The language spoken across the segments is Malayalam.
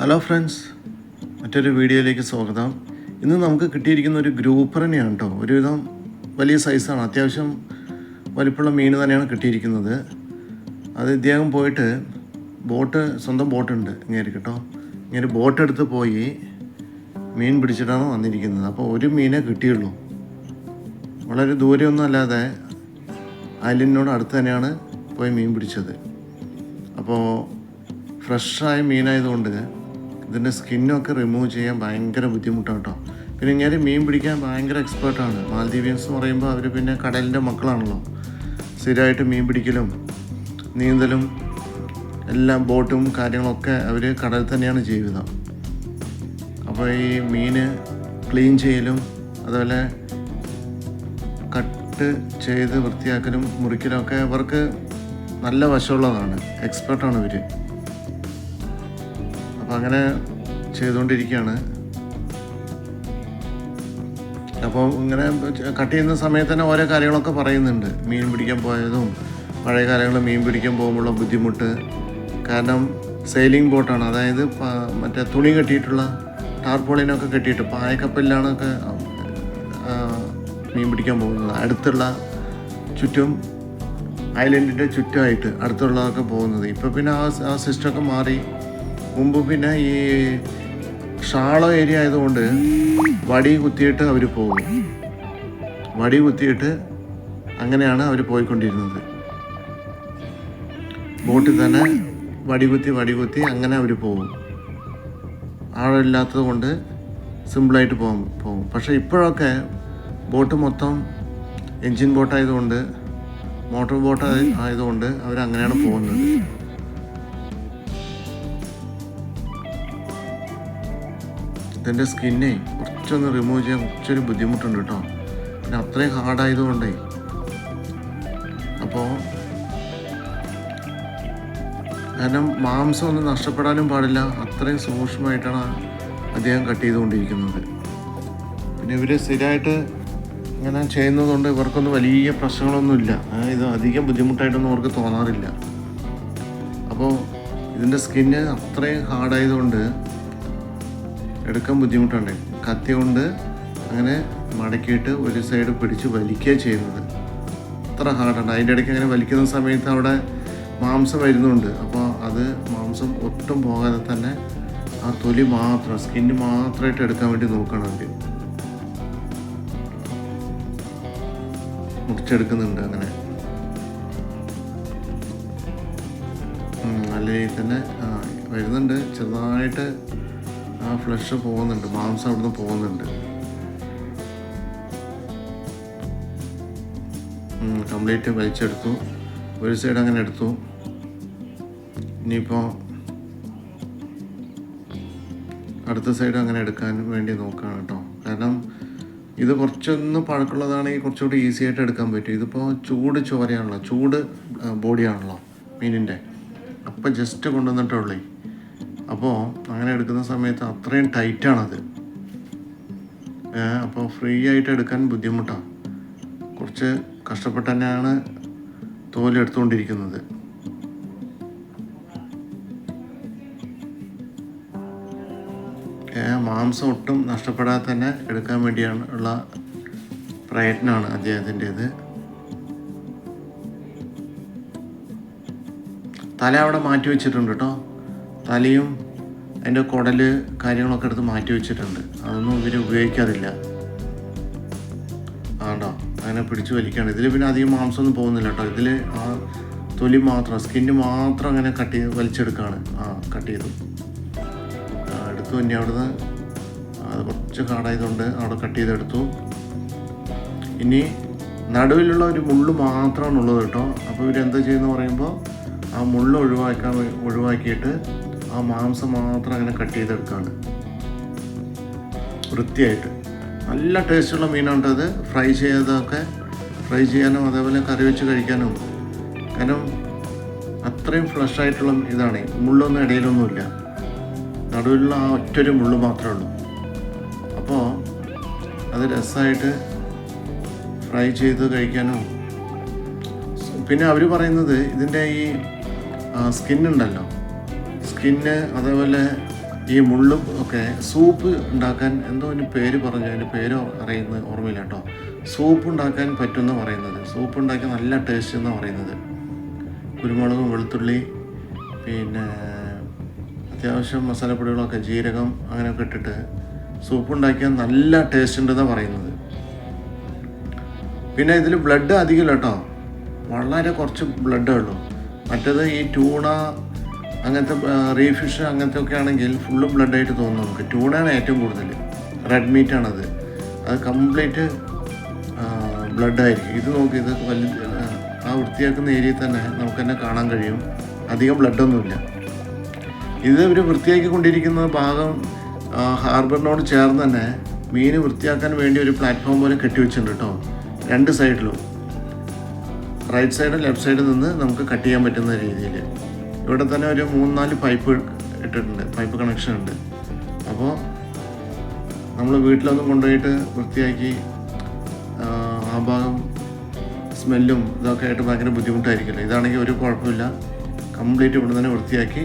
ഹലോ ഫ്രണ്ട്സ്, മറ്റൊരു വീഡിയോയിലേക്ക് സ്വാഗതം. ഇന്ന് നമുക്ക് കിട്ടിയിരിക്കുന്ന ഒരു ഗ്രൂപ്പർ തന്നെയാണ് കേട്ടോ. ഒരുവിധം വലിയ സൈസാണ്, അത്യാവശ്യം വലിപ്പമുള്ള മീൻ തന്നെയാണ് കിട്ടിയിരിക്കുന്നത്. അത് ഇദ്ദേഹം പോയിട്ട് സ്വന്തം ബോട്ടുണ്ട് ഇങ്ങനെ കേട്ടോ. ഇങ്ങനെ ബോട്ടെടുത്ത് പോയി മീൻ പിടിച്ചിട്ടാണ് വന്നിരിക്കുന്നത്. അപ്പോൾ ഒരു മീനേ കിട്ടിയുള്ളൂ. വളരെ ദൂരെയൊന്നും അല്ലാതെ ഐലൻഡിനോട് അടുത്ത് തന്നെയാണ് പോയി മീൻ പിടിച്ചത്. അപ്പോൾ ഫ്രഷായ മീനായതുകൊണ്ട് ഇതിൻ്റെ സ്കിന്നൊക്കെ റിമൂവ് ചെയ്യാൻ ഭയങ്കര ബുദ്ധിമുട്ടാണ് കേട്ടോ. പിന്നെ ഇങ്ങനെ മീൻ പിടിക്കാൻ ഭയങ്കര എക്സ്പേർട്ടാണ്. മാൽദീവിയൻസ് എന്ന് പറയുമ്പോൾ അവർ പിന്നെ കടലിൻ്റെ മക്കളാണല്ലോ. സ്ഥിരമായിട്ട് മീൻ പിടിക്കലും നീന്തലും എല്ലാം ബോട്ടും കാര്യങ്ങളൊക്കെ അവർ കടലിൽ തന്നെയാണ് ജീവിതം. അപ്പോൾ ഈ മീൻ ക്ലീൻ ചെയ്യലും അതുപോലെ കട്ട് ചെയ്ത് വൃത്തിയാക്കലും മുറിക്കലും ഒക്കെ അവർക്ക് നല്ല വശമുള്ളതാണ്, എക്സ്പേർട്ടാണ് ഇവർ. അപ്പോൾ അങ്ങനെ ചെയ്തുകൊണ്ടിരിക്കുകയാണ്. അപ്പോൾ ഇങ്ങനെ കട്ട് ചെയ്യുന്ന സമയത്ത് തന്നെ ഓരോ കാര്യങ്ങളൊക്കെ പറയുന്നുണ്ട്. മീൻ പിടിക്കാൻ പോയതും പഴയ കാലങ്ങളിൽ മീൻ പിടിക്കാൻ പോകുമ്പോഴുള്ള ബുദ്ധിമുട്ട്. കാരണം സെയിലിംഗ് ബോട്ടാണ്, അതായത് മറ്റേ തുണി കെട്ടിയിട്ടുള്ള ടാർപോളിനൊക്കെ കെട്ടിയിട്ട് പായക്കപ്പലിലാണ് ഒക്കെ മീൻ പിടിക്കാൻ പോകുന്നത്. അടുത്തുള്ള ചുറ്റും ഐലൻഡിൻ്റെ ചുറ്റുമായിട്ട് അടുത്തുള്ളതൊക്കെ പോകുന്നത്. ഇപ്പോൾ പിന്നെ ആ സിസ്റ്റമൊക്കെ മാറി. മുമ്പ് പിന്നെ ഈ ഷാളോ ഏരിയ ആയതുകൊണ്ട് വടി കുത്തിയിട്ട് അവർ പോകും. വടി കുത്തിയിട്ട് അങ്ങനെയാണ് അവർ പോയിക്കൊണ്ടിരുന്നത്. ബോട്ടിൽ തന്നെ വടി കുത്തി അങ്ങനെ അവർ പോകും. ആഴമില്ലാത്തത് കൊണ്ട് സിമ്പിളായിട്ട് പോകും. പക്ഷേ ഇപ്പോഴൊക്കെ ബോട്ട് മൊത്തം എൻജിൻ ബോട്ടായതുകൊണ്ട്, മോട്ടോർ ബോട്ട് ആയതുകൊണ്ട് അവരങ്ങനെയാണ് പോകുന്നത്. ഇതിൻ്റെ സ്കിന്നെ കുറച്ചൊന്ന് റിമൂവ് ചെയ്യാൻ കുറച്ചൊരു ബുദ്ധിമുട്ടുണ്ട് കേട്ടോ. പിന്നെ അത്രയും ഹാർഡായതുകൊണ്ടേ. അപ്പോൾ കാരണം മാംസം ഒന്നും നഷ്ടപ്പെടാനും പാടില്ല, അത്രയും സൂക്ഷ്മമായിട്ടാണ് അദ്ദേഹം കട്ട് ചെയ്തുകൊണ്ടിരിക്കുന്നത്. പിന്നെ ഇവർ സ്ഥിരമായിട്ട് ഇങ്ങനെ ചെയ്യുന്നതുകൊണ്ട് ഇവർക്കൊന്നും വലിയ പ്രശ്നങ്ങളൊന്നുമില്ല. ഇത് അധികം ബുദ്ധിമുട്ടായിട്ടൊന്നും അവർക്ക് തോന്നാറില്ല. അപ്പോൾ ഇതിൻ്റെ സ്കിന്ന് അത്രയും ഹാർഡായതുകൊണ്ട് എടുക്കാൻ ബുദ്ധിമുട്ടുണ്ട്. കത്തി കൊണ്ട് അങ്ങനെ മടക്കിയിട്ട് ഒരു സൈഡ് പിടിച്ച് വലിക്കുകയാണ് ചെയ്യുന്നത്. അത്ര ഹാർഡാണ്. അതിൻ്റെ ഇടയ്ക്ക് അങ്ങനെ വലിക്കുന്ന സമയത്ത് അവിടെ മാംസം വരുന്നുണ്ട്. അപ്പോൾ അത് മാംസം ഒട്ടും പോകാതെ തന്നെ ആ തൊലി മാത്രം, സ്കിന്ന് മാത്രമായിട്ട് എടുക്കാൻ വേണ്ടി നോക്കണം. അവർ മുറിച്ചെടുക്കുന്നുണ്ട്. അങ്ങനെ നല്ല രീതിയിൽ തന്നെ വരുന്നുണ്ട്. ചെറുതായിട്ട് ആ ഫ്ലഷ് പോകുന്നുണ്ട്, മാംസം അവിടുന്ന് പോകുന്നുണ്ട്. കംപ്ലീറ്റ് വലിച്ചെടുത്തു. ഒരു സൈഡ് അങ്ങനെ എടുത്തു. ഇനിയിപ്പോൾ അടുത്ത സൈഡ് അങ്ങനെ എടുക്കാൻ വേണ്ടി നോക്കുകയാണ് കേട്ടോ. കാരണം ഇത് കുറച്ചൊന്ന് പഴക്കമുള്ളതാണെങ്കിൽ കുറച്ചുകൂടി ഈസി ആയിട്ട് എടുക്കാൻ പറ്റും. ഇതിപ്പോൾ ചൂട് ചോരയാണല്ലോ, ചൂട് ബോഡിയാണല്ലോ മീനിൻ്റെ. അപ്പം ജസ്റ്റ് കൊണ്ടുവന്നിട്ടുള്ളേ. അപ്പോൾ അങ്ങനെ എടുക്കുന്ന സമയത്ത് അത്രയും ടൈറ്റാണത്. അപ്പോൾ ഫ്രീ ആയിട്ട് എടുക്കാൻ ബുദ്ധിമുട്ടാണ്. കുറച്ച് കഷ്ടപ്പെട്ട് തന്നെയാണ് തോലെടുത്തുകൊണ്ടിരിക്കുന്നത്. മാംസം ഒട്ടും നഷ്ടപ്പെടാതെ തന്നെ എടുക്കാൻ വേണ്ടിയാണ് ഉള്ള പ്രയത്നമാണ് അദ്ദേഹത്തിൻ്റേത്. തല അവിടെ മാറ്റി വെച്ചിട്ടുണ്ട് കേട്ടോ. തലയും അതിൻ്റെ കുടൽ കാര്യങ്ങളൊക്കെ എടുത്ത് മാറ്റി വെച്ചിട്ടുണ്ട്. അതൊന്നും ഇവർ ഉപയോഗിക്കാറില്ല. ആണ്ടോ അങ്ങനെ പിടിച്ച് വലിക്കുകയാണ്. ഇതിൽ പിന്നെ അധികം മാംസമൊന്നും പോകുന്നില്ല കേട്ടോ. ഇതിൽ ആ തൊലി മാത്രം, സ്കിന്ന് മാത്രം അങ്ങനെ വലിച്ചെടുക്കുകയാണ്. കട്ട് ചെയ്തു എടുത്തു. ഇനി അവിടുന്ന് അത് കുറച്ച് കാടായതുകൊണ്ട് അവിടെ കട്ട് ചെയ്തെടുത്തു. ഇനി നടുവിലുള്ള ഒരു മുള്ള് മാത്രമാണുള്ളത് കേട്ടോ. അപ്പോൾ ഇവരെന്താ ചെയ്യുന്നത് പറയുമ്പോൾ ആ മുള്ള് ഒഴിവാക്കിയിട്ട് ആ മാംസം മാത്രം അങ്ങനെ കട്ട് ചെയ്തെടുക്കുകയാണ് വൃത്തിയായിട്ട്. നല്ല ടേസ്റ്റുള്ള മീനാണ് അത്. ഫ്രൈ ചെയ്യാനും അതേപോലെ കറി വെച്ച് കഴിക്കാനും. കാരണം അത്രയും ഫ്രഷായിട്ടുള്ള ഇതാണ്. മുള്ളൊന്നും ഇടയിലൊന്നുമില്ല, നടുവിലുള്ള ആ ഒറ്റൊരു മുള്ള് മാത്രമേ ഉള്ളൂ. അപ്പോൾ അത് രസമായിട്ട് ഫ്രൈ ചെയ്ത് കഴിക്കാനും. പിന്നെ അവർ പറയുന്നത് ഇതിൻ്റെ ഈ സ്കിന്നുണ്ടല്ലോ, സ്കിന്ന് അതേപോലെ ഈ മുള്ളും ഒക്കെ സൂപ്പ് ഉണ്ടാക്കാൻ എന്തോ അതിന് പേര് പറഞ്ഞു, അതിൻ്റെ പേര് ഓർമ്മയില്ല കേട്ടോ. സൂപ്പ് ഉണ്ടാക്കാൻ പറ്റുമെന്ന് പറയുന്നത്, സൂപ്പ് ഉണ്ടാക്കി നല്ല ടേസ്റ്റ് എന്നാണ് പറയുന്നത്. കുരുമുളകും വെളുത്തുള്ളി പിന്നെ അത്യാവശ്യം മസാലപ്പൊടികളൊക്കെ ജീരകം അങ്ങനെയൊക്കെ ഇട്ടിട്ട് സൂപ്പ് ഉണ്ടാക്കിയാൽ നല്ല ടേസ്റ്റ് ഉണ്ടെന്നാണ് പറയുന്നത്. പിന്നെ ഇതിൽ ബ്ലഡ് അധികമില്ല കേട്ടോ, വളരെ കുറച്ച് ബ്ലഡേ ഉള്ളൂ. മറ്റേത് ഈ ട്യൂണ അങ്ങനത്തെ റീ ഫിഷ് അങ്ങനത്തെ ഒക്കെ ആണെങ്കിൽ ഫുള്ള് ബ്ലഡായിട്ട് തോന്നും നമുക്ക്. ട്യൂണയാണ് ഏറ്റവും കൂടുതൽ, റെഡ് മീറ്റാണത്, അത് കംപ്ലീറ്റ് ബ്ലഡായിരിക്കും. ഇത് നോക്കി, ഇത് ആ വൃത്തിയാക്കുന്ന ഏരിയയിൽ തന്നെ നമുക്ക് തന്നെ കാണാൻ കഴിയും, അധികം ബ്ലഡൊന്നുമില്ല. ഇത് ഇവർ വൃത്തിയാക്കിക്കൊണ്ടിരിക്കുന്ന ഭാഗം ഹാർബറിനോട് ചേർന്ന് തന്നെ മീൻ വൃത്തിയാക്കാൻ വേണ്ടി ഒരു പ്ലാറ്റ്ഫോം പോലെ കെട്ടിവെച്ചിട്ടുണ്ട് കേട്ടോ. രണ്ട് സൈഡിലും, റൈറ്റ് സൈഡും ലെഫ്റ്റ് സൈഡിൽ നിന്ന് നമുക്ക് കട്ട് ചെയ്യാൻ പറ്റുന്ന രീതിയിൽ. ഇവിടെ തന്നെ ഒരു 3-4 പൈപ്പ് ഇട്ടിട്ടുണ്ട്, പൈപ്പ് കണക്ഷൻ ഉണ്ട്. അപ്പോൾ നമ്മൾ വീട്ടിലൊന്നും കൊണ്ടുപോയിട്ട് വൃത്തിയാക്കി ആ ഭാഗം സ്മെല്ലും ഇതൊക്കെ ആയിട്ട് ഭയങ്കര ബുദ്ധിമുട്ടായിരിക്കില്ല. ഇതാണെങ്കിൽ ഒരു കുഴപ്പമില്ല, കംപ്ലീറ്റ് ഇവിടെ തന്നെ വൃത്തിയാക്കി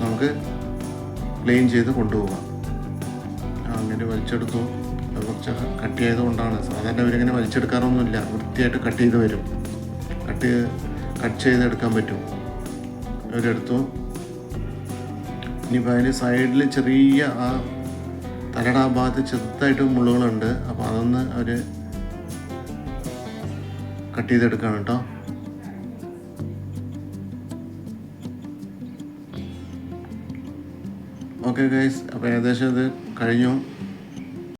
നമുക്ക് ക്ലീൻ ചെയ്ത് കൊണ്ടുപോകാം. അങ്ങനെ വലിച്ചെടുത്തു. അത് കുറച്ച് കട്ട് ചെയ്തുകൊണ്ടാണ്, സാധാരണ ഇവരിങ്ങനെ വലിച്ചെടുക്കാറൊന്നുമില്ല, വൃത്തിയായിട്ട് കട്ട് ചെയ്ത് വരും. കട്ട് ചെയ്തെടുക്കാൻ പറ്റും. ഇവരെടുത്തു. ഇനിയിപ്പോൾ അതിന് സൈഡിൽ ചെറിയ ആ തലയുടെ ആ ഭാഗത്ത് ചെറുതായിട്ട് മുള്ളുകളുണ്ട്, അപ്പോൾ അതൊന്ന് അവർ കട്ട് ചെയ്തെടുക്കുകയാണ് കേട്ടോ. ഓക്കെ ഗൈസ്, അപ്പോൾ ഏകദേശം ഇത് കഴിഞ്ഞു.